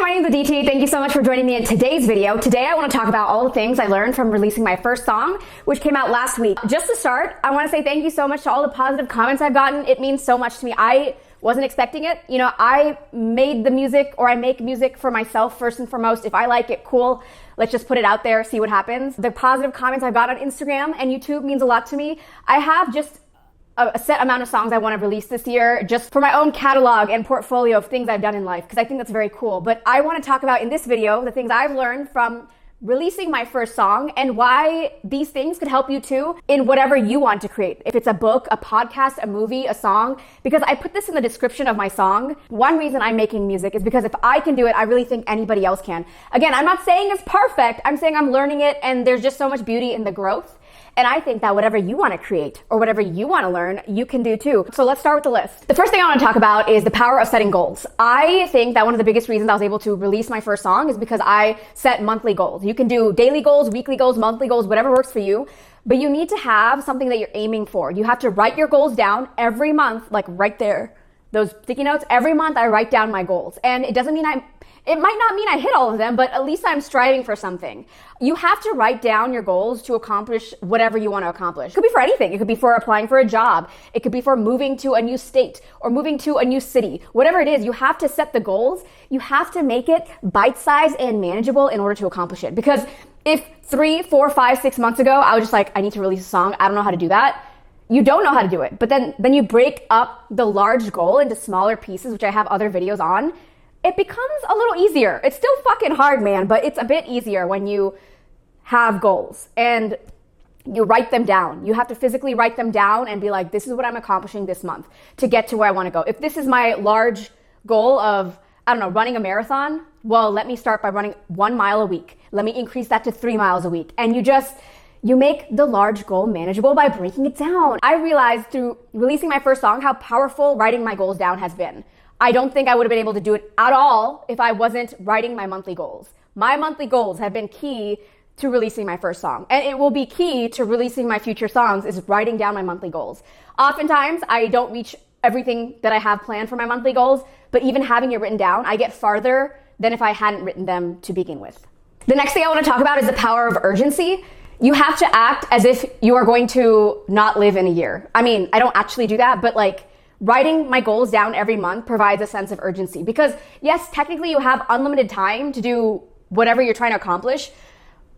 my name is Aditi. Thank you so much for joining me in today's video. Today I want to talk about all the things I learned from releasing my first song, which came out last week. Just to start, I want to say thank you so much to all the positive comments I've gotten. It means so much to me. I wasn't expecting it. You know, I made the music, or I make music for myself first and foremost. If I like it, cool. Let's just put it out there, see what happens. The positive comments I've got on Instagram and YouTube means a lot to me. I have just a set amount of songs I want to release this year just for my own catalog and portfolio of things I've done in life, because I think that's very cool. But I want to talk about in this video the things I've learned from releasing my first song and why these things could help you too in whatever you want to create. If it's a book, a podcast, a movie, a song, because I put this in the description of my song. One reason I'm making music is because if I can do it, I really think anybody else can. Again, I'm not saying it's perfect. I'm saying I'm learning it, and there's just so much beauty in the growth. And I think that whatever you want to create or whatever you want to learn, you can do too. So let's start with the list. The first thing I want to talk about is the power of setting goals. I think that one of the biggest reasons I was able to release my first song is because I set monthly goals. You can do daily goals, weekly goals, monthly goals, whatever works for you. But you need to have something that you're aiming for. You have to write your goals down every month, like right there. Those sticky notes, every month I write down my goals. And it doesn't mean it might not mean I hit all of them, but at least I'm striving for something. You have to write down your goals to accomplish whatever you want to accomplish. It could be for anything. It could be for applying for a job. It could be for moving to a new state or moving to a new city. Whatever it is, you have to set the goals. You have to make it bite-sized and manageable in order to accomplish it. Because if 3, 4, 5, 6 months ago, I was just like, I need to release a song, I don't know how to do that. You don't know how to do it. But then you break up the large goal into smaller pieces, which I have other videos on. It becomes a little easier. It's still fucking hard, man, but it's a bit easier when you have goals and you write them down. You have to physically write them down and be like, this is what I'm accomplishing this month to get to where I want to go. If this is my large goal of, I don't know, running a marathon, well, let me start by running 1 mile a week. Let me increase that to 3 miles a week. And you make the large goal manageable by breaking it down. I realized through releasing my first song how powerful writing my goals down has been. I don't think I would have been able to do it at all if I wasn't writing my monthly goals. My monthly goals have been key to releasing my first song. And it will be key to releasing my future songs, is writing down my monthly goals. Oftentimes, I don't reach everything that I have planned for my monthly goals, but even having it written down, I get farther than if I hadn't written them to begin with. The next thing I want to talk about is the power of urgency. You have to act as if you are going to not live in a year. I mean, I don't actually do that, but like, writing my goals down every month provides a sense of urgency, because yes, technically you have unlimited time to do whatever you're trying to accomplish.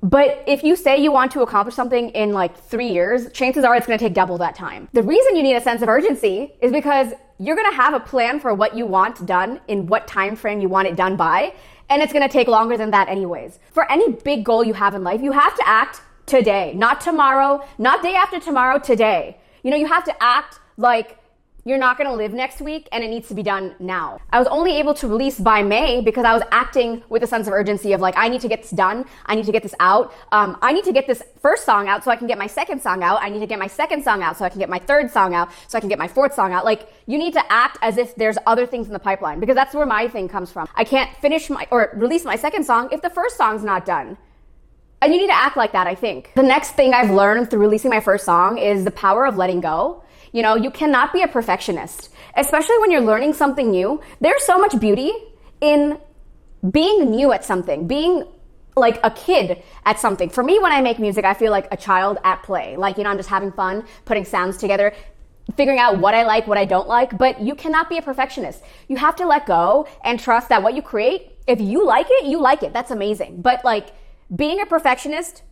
But if you say you want to accomplish something in like 3 years, chances are it's going to take double that time. The reason you need a sense of urgency is because you're going to have a plan for what you want done in what time frame you want it done by. And it's going to take longer than that anyways. For any big goal you have in life, you have to act today, not tomorrow, not day after tomorrow, today. You know, you have to act like you're not going to live next week and it needs to be done now. I was only able to release by May because I was acting with a sense of urgency of like, I need to get this done. I need to get this out. I need to get this first song out so I can get my second song out. I need to get my second song out so I can get my third song out so I can get my fourth song out. Like, you need to act as if there's other things in the pipeline, because that's where my thing comes from. I can't finish or release my second song if the first song's not done. And you need to act like that, I think. The next thing I've learned through releasing my first song is the power of letting go. You know, you cannot be a perfectionist, especially when you're learning something new. There's so much beauty in being new at something, being like a kid at something. For me, when I make music, I feel like a child at play. Like, you know, I'm just having fun, putting sounds together, figuring out what I like, what I don't like. But you cannot be a perfectionist. You have to let go and trust that what you create, if you like it, you like it. That's amazing. But like, being a perfectionist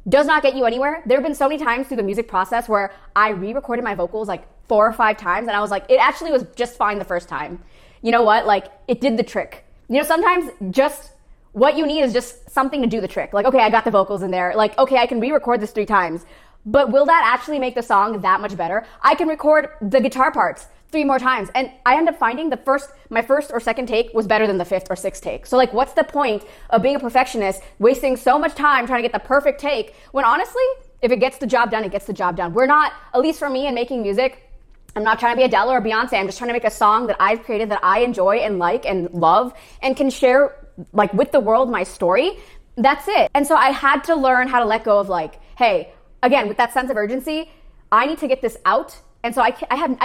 does not get you anywhere. There have been so many times through the music process where I re-recorded my vocals like 4 or 5 times, and I was like, it actually was just fine the first time. You know what? Like, it did the trick. You know, sometimes just what you need is just something to do the trick. Like, okay, I got the vocals in there. Like, okay, I can re-record this 3 times. But will that actually make the song that much better? I can record the guitar parts 3 more times. And I end up finding my first or second take was better than the 5th or 6th take. So like, what's the point of being a perfectionist, wasting so much time trying to get the perfect take, when honestly, if it gets the job done, it gets the job done. We're not, at least for me in making music, I'm not trying to be Adele or Beyonce. I'm just trying to make a song that I've created that I enjoy and like and love and can share like with the world my story. That's it. And so I had to learn how to let go of like, hey, again, with that sense of urgency, I need to get this out And so I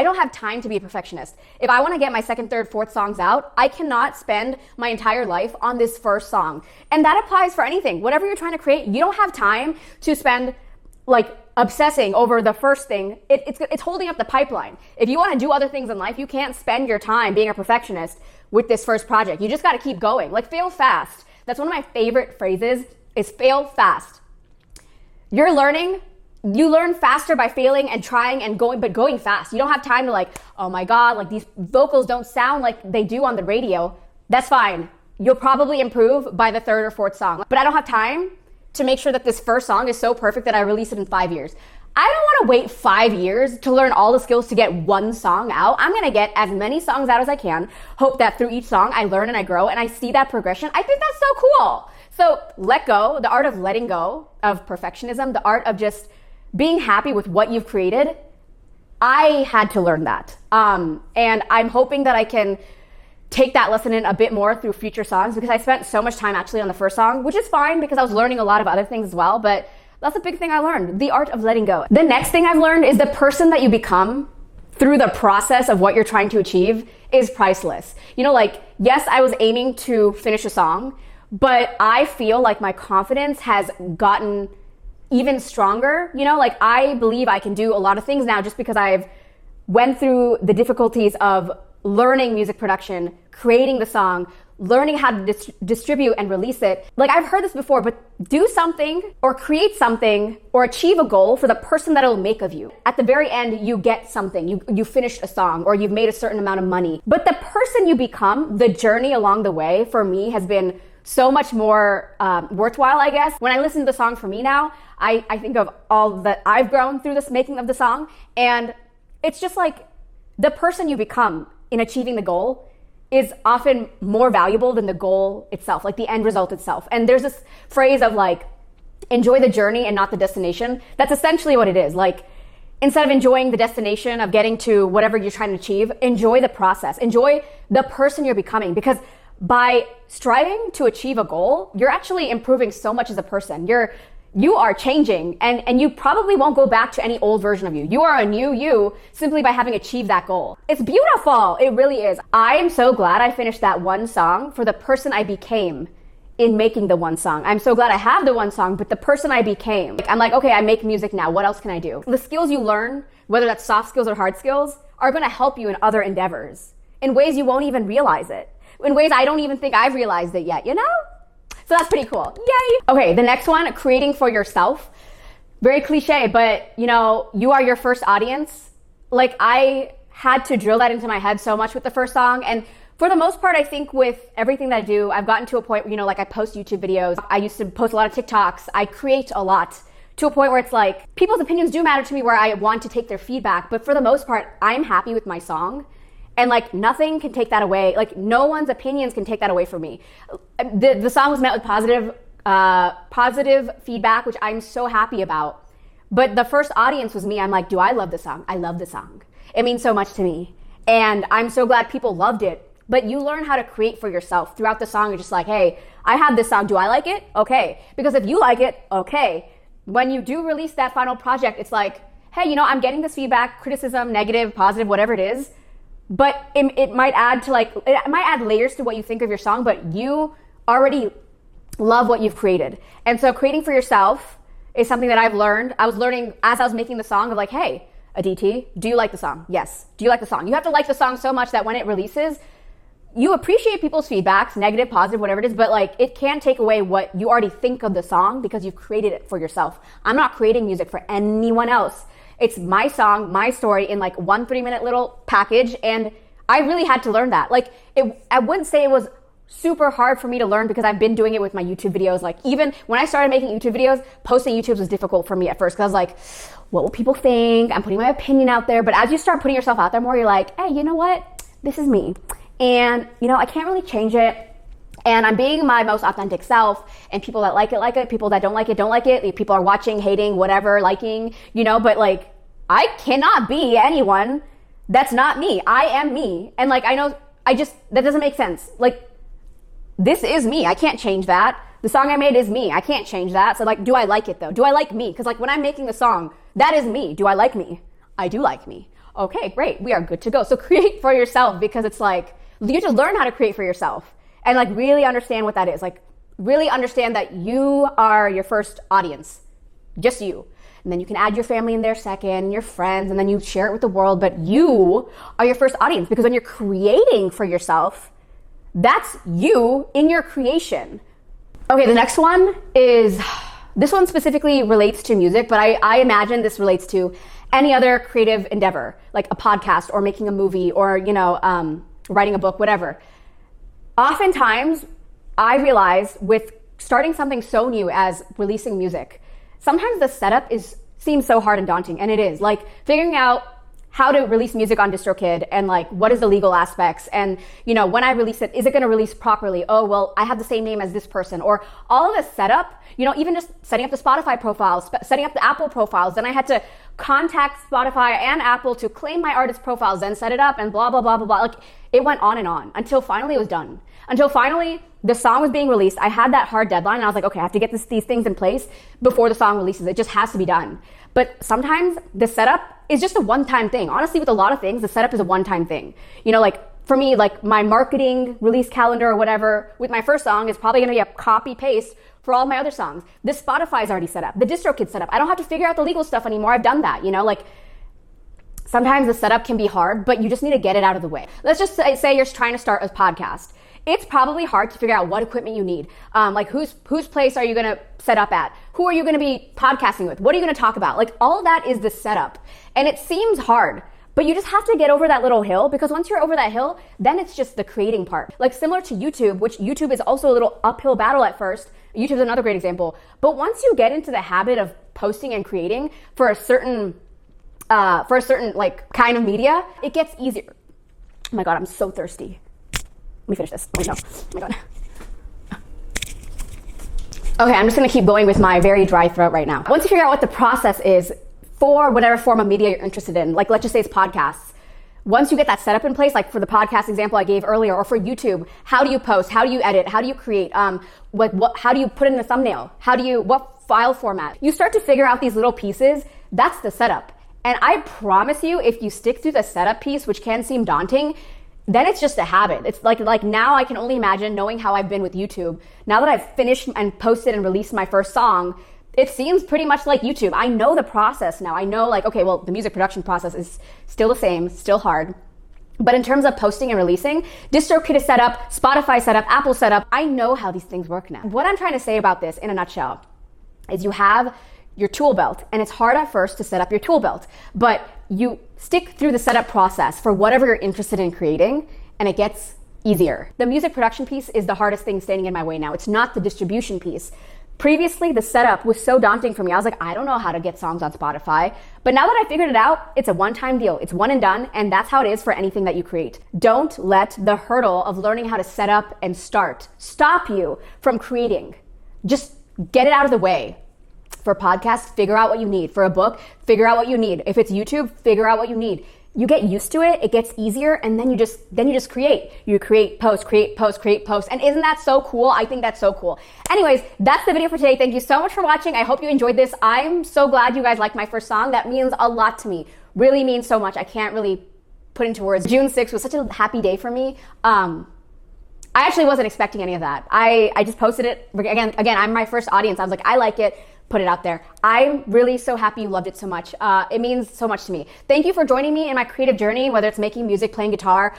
don't have time to be a perfectionist. If I want to get my second, third, fourth songs out, I cannot spend my entire life on this first song. And that applies for anything. Whatever you're trying to create, you don't have time to spend like obsessing over the first thing. It's holding up the pipeline. If you want to do other things in life, you can't spend your time being a perfectionist with this first project. You just got to keep going. Like, fail fast. That's one of my favorite phrases, is fail fast. You're learning. You learn faster by failing and trying and going fast. You don't have time to like, oh my God, like these vocals don't sound like they do on the radio. That's fine. You'll probably improve by the third or fourth song. But I don't have time to make sure that this first song is so perfect that I release it in 5 years. I don't want to wait 5 years to learn all the skills to get one song out. I'm going to get as many songs out as I can, hope that through each song I learn and I grow and I see that progression. I think that's so cool. So let go, the art of letting go of perfectionism, the art of just being happy with what you've created. I had to learn that. And I'm hoping that I can take that lesson in a bit more through future songs, because I spent so much time actually on the first song, which is fine because I was learning a lot of other things as well. But that's a big thing I learned, the art of letting go. The next thing I've learned is the person that you become through the process of what you're trying to achieve is priceless. You know, like, yes, I was aiming to finish a song, but I feel like my confidence has gotten even stronger. You know, like, I believe I can do a lot of things now just because I've went through the difficulties of learning music production, creating the song, learning how to distribute and release it. Like, I've heard this before, but do something or create something or achieve a goal for the person that it'll make of you. At the very end, you get something. You finished a song or you've made a certain amount of money. But the person you become, the journey along the way, for me, has been so much more worthwhile, I guess. When I listen to the song for me now, I think of all that I've grown through this making of the song. And it's just like the person you become in achieving the goal is often more valuable than the goal itself, like the end result itself. And there's this phrase of like, enjoy the journey and not the destination. That's essentially what it is. Like, instead of enjoying the destination of getting to whatever you're trying to achieve, enjoy the process. Enjoy the person you're becoming, because by striving to achieve a goal, you're actually improving so much as a person. You are changing, and you probably won't go back to any old version of you. You are a new you simply by having achieved that goal. It's beautiful. It really is. I am so glad I finished that one song for the person I became in making the one song. I'm so glad I have the one song, but the person I became. I'm like, okay, I make music now. What else can I do? The skills you learn, whether that's soft skills or hard skills, are going to help you in other endeavors in ways you won't even realize it. In ways I don't even think I've realized it yet, you know? So that's pretty cool. Yay! Okay, the next one, creating for yourself. Very cliche, but you know, you are your first audience. Like, I had to drill that into my head so much with the first song. And for the most part, I think with everything that I do, I've gotten to a point, you know, like I post YouTube videos. I used to post a lot of TikToks. I create a lot to a point where it's like, people's opinions do matter to me, where I want to take their feedback. But for the most part, I'm happy with my song. And like, nothing can take that away. Like, no one's opinions can take that away from me. The song was met with positive feedback, which I'm so happy about. But the first audience was me. I'm like, do I love the song? I love the song. It means so much to me. And I'm so glad people loved it. But you learn how to create for yourself throughout the song. You're just like, hey, I have this song. Do I like it? Okay. Because if you like it, okay. When you do release that final project, it's like, hey, you know, I'm getting this feedback, criticism, negative, positive, whatever it is. But it might add to it might add layers to what you think of your song, but you already love what you've created. And so creating for yourself is something that I've learned. I was learning as I was making the song of like, hey, Aditi, do you like the song? Yes. Do you like the song? You have to like the song so much that when it releases, you appreciate people's feedbacks, negative, positive, whatever it is, but like, it can't take away what you already think of the song because you've created it for yourself. I'm not creating music for anyone else. It's my song, my story in like 1 3-minute little package. And I really had to learn that. Like, I wouldn't say it was super hard for me to learn because I've been doing it with my YouTube videos. Like, even when I started making YouTube videos, posting YouTubes was difficult for me at first because I was like, what will people think? I'm putting my opinion out there. But as you start putting yourself out there more, you're like, hey, you know what? This is me. And, you know, I can't really change it. And I'm being my most authentic self, and people that like it, people that don't like it, don't like it. People are watching, hating, whatever, liking, you know, but like, I cannot be anyone that's not me. I am me. And like, I know, that doesn't make sense. Like, this is me. I can't change that. The song I made is me. I can't change that. So like, do I like it though? Do I like me? Because like, when I'm making the song, that is me. Do I like me? I do like me. Okay, great. We are good to go. So create for yourself, because it's like, you have to learn how to create for yourself and like really understand what that is. Like really understand that you are your first audience, just you. And then you can add your family in there second, your friends, and then you share it with the world. But you are your first audience, because when you're creating for yourself, that's you in your creation. Okay, the next one is, this one specifically relates to music, but I imagine this relates to any other creative endeavor, like a podcast or making a movie or, writing a book, whatever. Oftentimes, I realize with starting something so new as releasing music, sometimes the setup seems so hard and daunting, and it is. Like figuring out how to release music on DistroKid and like what is the legal aspects, and when I release it, is it going to release properly? Oh, well, I have the same name as this person, or all of the setup, even just setting up the Spotify profiles, setting up the Apple profiles. Then I had to contact Spotify and Apple to claim my artist profiles, then set it up, and blah, blah, blah, blah, blah. Like it went on and on until finally it was done. Until finally the song was being released. I had that hard deadline, and I was like, okay, I have to get these things in place before the song releases. It just has to be done. But sometimes the setup is just a one-time thing. Honestly, with a lot of things, the setup is a one-time thing. Like for me, like my marketing release calendar or whatever with my first song is probably gonna be a copy paste for all my other songs. The Spotify's already set up. The DistroKid set up. I don't have to figure out the legal stuff anymore. I've done that, like sometimes the setup can be hard, but you just need to get it out of the way. Let's just say you're trying to start a podcast. It's probably hard to figure out what equipment you need. Like whose place are you gonna set up at? Who are you gonna be podcasting with? What are you gonna talk about? Like all of that is the setup. And it seems hard, but you just have to get over that little hill, because once you're over that hill, then it's just the creating part. Like similar to YouTube, which YouTube is also a little uphill battle at first. YouTube's another great example. But once you get into the habit of posting and creating for a certain like kind of media, it gets easier. Oh my God, I'm so thirsty. Let me finish this. Oh no. Oh my God. Okay, I'm just gonna keep going with my very dry throat right now. Once you figure out what the process is for whatever form of media you're interested in, like let's just say it's podcasts. Once you get that setup in place, like for the podcast example I gave earlier, or for YouTube, how do you post? How do you edit? How do you create? How do you put in a thumbnail? What file format? You start to figure out these little pieces. That's the setup. And I promise you, if you stick through the setup piece, which can seem daunting, then it's just a habit. It's like now I can only imagine, knowing how I've been with YouTube. Now that I've finished and posted and released my first song, it seems pretty much like YouTube. I know the process now. I know like, okay, well, the music production process is still the same, still hard. But in terms of posting and releasing, DistroKid is set up, Spotify set up, Apple set up. I know how these things work now. What I'm trying to say about this in a nutshell is you have your tool belt, and it's hard at first to set up your tool belt, but you stick through the setup process for whatever you're interested in creating, and it gets easier. The music production piece is the hardest thing standing in my way now. It's not the distribution piece. Previously, the setup was so daunting for me. I was like, I don't know how to get songs on Spotify. But now that I figured it out, it's a one-time deal. It's one and done, and that's how it is for anything that you create. Don't let the hurdle of learning how to set up and start stop you from creating. Just get it out of the way. For podcasts, figure out what you need. For a book, figure out what you need. If it's YouTube, figure out what you need. You get used to it, it gets easier, and then you just create. You create, post, create, post, create, post. And isn't that so cool? I think that's so cool. Anyways, that's the video for today. Thank you so much for watching. I hope you enjoyed this. I'm so glad you guys liked my first song. That means a lot to me. Really means so much. I can't really put into words. June 6th was such a happy day for me. I actually wasn't expecting any of that. I just posted it. Again, I'm my first audience. I was like, I like it. Put it out there. I'm really so happy you loved it so much. It means so much to me. Thank you for joining me in my creative journey, whether it's making music, playing guitar,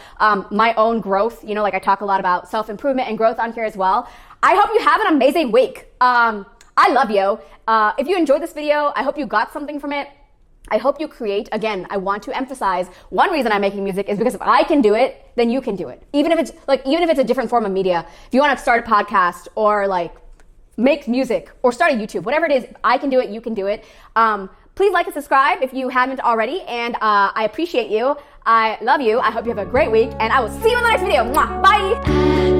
my own growth. Like I talk a lot about self-improvement and growth on here as well. I hope you have an amazing week. I love you. If you enjoyed this video, I hope you got something from it. I hope you create. Again, I want to emphasize, one reason I'm making music is because if I can do it, then you can do it. Even if it's a different form of media. If you want to start a podcast or like make music or start a YouTube, whatever it is, I can do it, you can do it. Please like and subscribe if you haven't already, and I appreciate you. I love you. I hope you have a great week, and I will see you in the next video. Mwah. Bye.